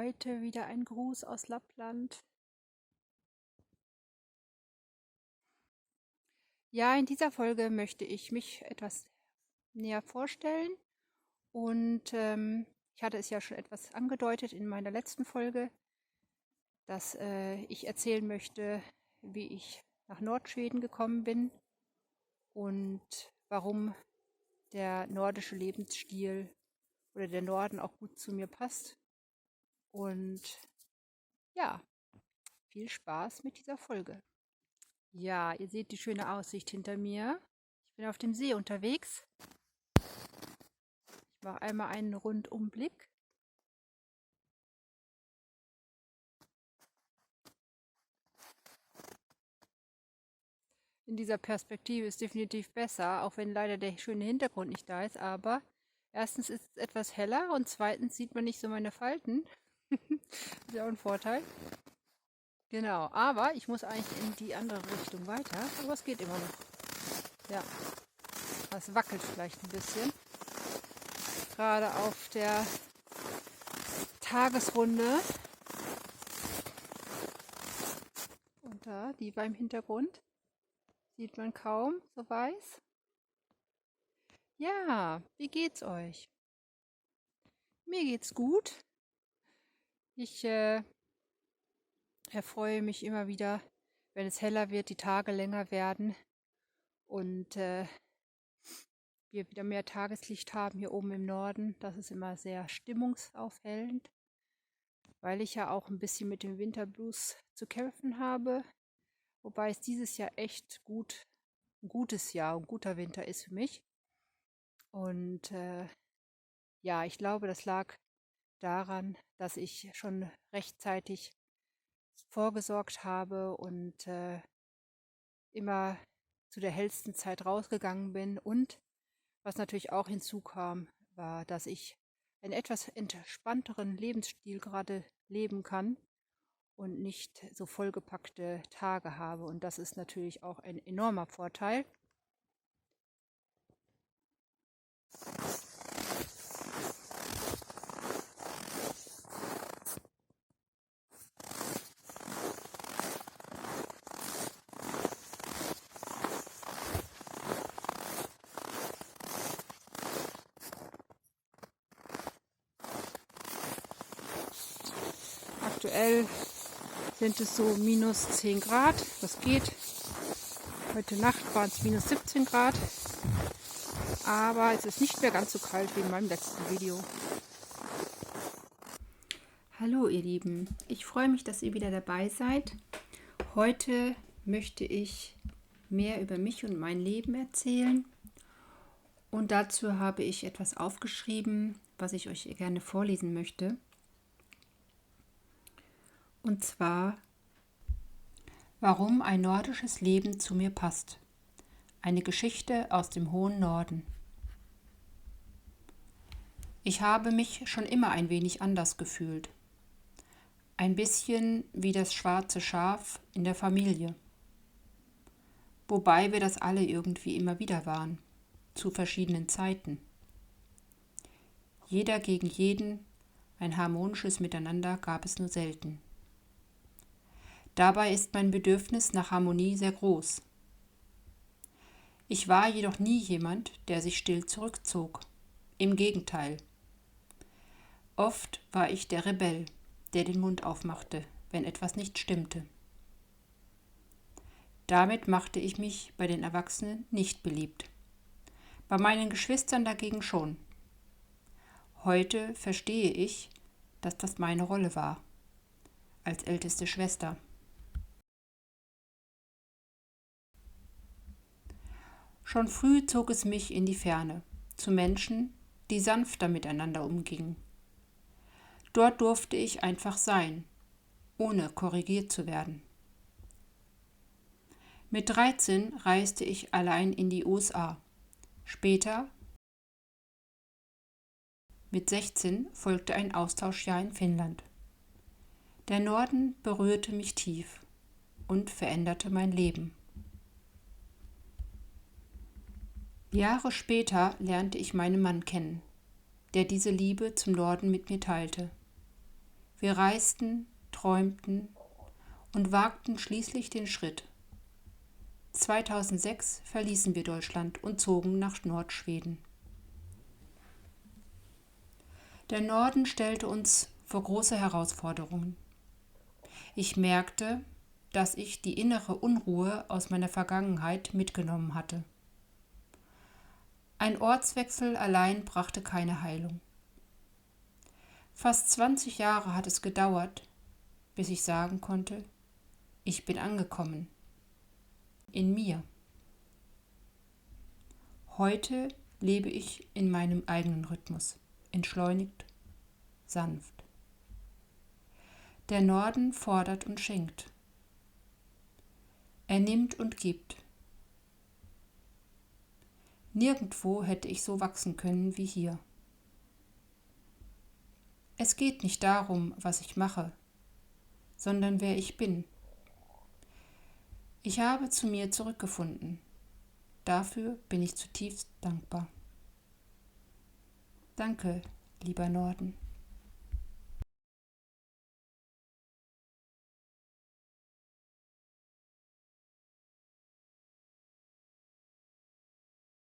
Heute wieder ein Gruß aus Lappland. Ja, in dieser Folge möchte ich mich etwas näher vorstellen und ich hatte es ja schon etwas angedeutet in meiner letzten Folge, dass ich erzählen möchte, wie ich nach Nordschweden gekommen bin und warum der nordische Lebensstil oder der Norden auch gut zu mir passt. Und ja, viel Spaß mit dieser Folge. Ja, ihr seht die schöne Aussicht hinter mir. Ich bin auf dem See unterwegs. Ich mache einmal einen Rundumblick. In dieser Perspektive ist definitiv besser, auch wenn leider der schöne Hintergrund nicht da ist. Aber erstens ist es etwas heller und zweitens sieht man nicht so meine Falten. Ist ja auch ein Vorteil. Genau, aber ich muss eigentlich in die andere Richtung weiter. Aber es geht immer noch. Ja, das wackelt vielleicht ein bisschen. Gerade auf der Tagesrunde. Und da, die beim Hintergrund, sieht man kaum, so weiß. Ja, wie geht's euch? Mir geht's gut. Ich erfreue mich immer wieder, wenn es heller wird, die Tage länger werden und wir wieder mehr Tageslicht haben hier oben im Norden. Das ist immer sehr stimmungsaufhellend, weil ich ja auch ein bisschen mit dem Winterblues zu kämpfen habe. Wobei es dieses Jahr echt ein gutes Jahr, ein guter Winter ist für mich. Und ja, ich glaube, das lag daran, dass ich schon rechtzeitig vorgesorgt habe und immer zu der hellsten Zeit rausgegangen bin. Und was natürlich auch hinzukam, war, dass ich einen etwas entspannteren Lebensstil gerade leben kann und nicht so vollgepackte Tage habe. Und das ist natürlich auch ein enormer Vorteil. Aktuell sind es so minus 10 Grad. Das geht. Heute Nacht waren es minus 17 Grad. Aber es ist nicht mehr ganz so kalt wie in meinem letzten Video. Hallo ihr Lieben, ich freue mich, dass ihr wieder dabei seid. Heute möchte ich mehr über mich und mein Leben erzählen. Und dazu habe ich etwas aufgeschrieben, was ich euch gerne vorlesen möchte. Und zwar, warum ein nordisches Leben zu mir passt. Eine Geschichte aus dem hohen Norden. Ich habe mich schon immer ein wenig anders gefühlt. Ein bisschen wie das schwarze Schaf in der Familie. Wobei wir das alle irgendwie immer wieder waren, zu verschiedenen Zeiten. Jeder gegen jeden, ein harmonisches Miteinander gab es nur selten. Dabei ist mein Bedürfnis nach Harmonie sehr groß. Ich war jedoch nie jemand, der sich still zurückzog. Im Gegenteil. Oft war ich der Rebell, der den Mund aufmachte, wenn etwas nicht stimmte. Damit machte ich mich bei den Erwachsenen nicht beliebt. Bei meinen Geschwistern dagegen schon. Heute verstehe ich, dass das meine Rolle war, als älteste Schwester. Schon früh zog es mich in die Ferne, zu Menschen, die sanfter miteinander umgingen. Dort durfte ich einfach sein, ohne korrigiert zu werden. Mit 13 reiste ich allein in die USA. Später, mit 16, folgte ein Austauschjahr in Finnland. Der Norden berührte mich tief und veränderte mein Leben. Jahre später lernte ich meinen Mann kennen, der diese Liebe zum Norden mit mir teilte. Wir reisten, träumten und wagten schließlich den Schritt. 2006 verließen wir Deutschland und zogen nach Nordschweden. Der Norden stellte uns vor große Herausforderungen. Ich merkte, dass ich die innere Unruhe aus meiner Vergangenheit mitgenommen hatte. Ein Ortswechsel allein brachte keine Heilung. Fast 20 Jahre hat es gedauert, bis ich sagen konnte, ich bin angekommen. In mir. Heute lebe ich in meinem eigenen Rhythmus, entschleunigt, sanft. Der Norden fordert und schenkt. Er nimmt und gibt. Nirgendwo hätte ich so wachsen können wie hier. Es geht nicht darum, was ich mache, sondern wer ich bin. Ich habe zu mir zurückgefunden. Dafür bin ich zutiefst dankbar. Danke, lieber Norden.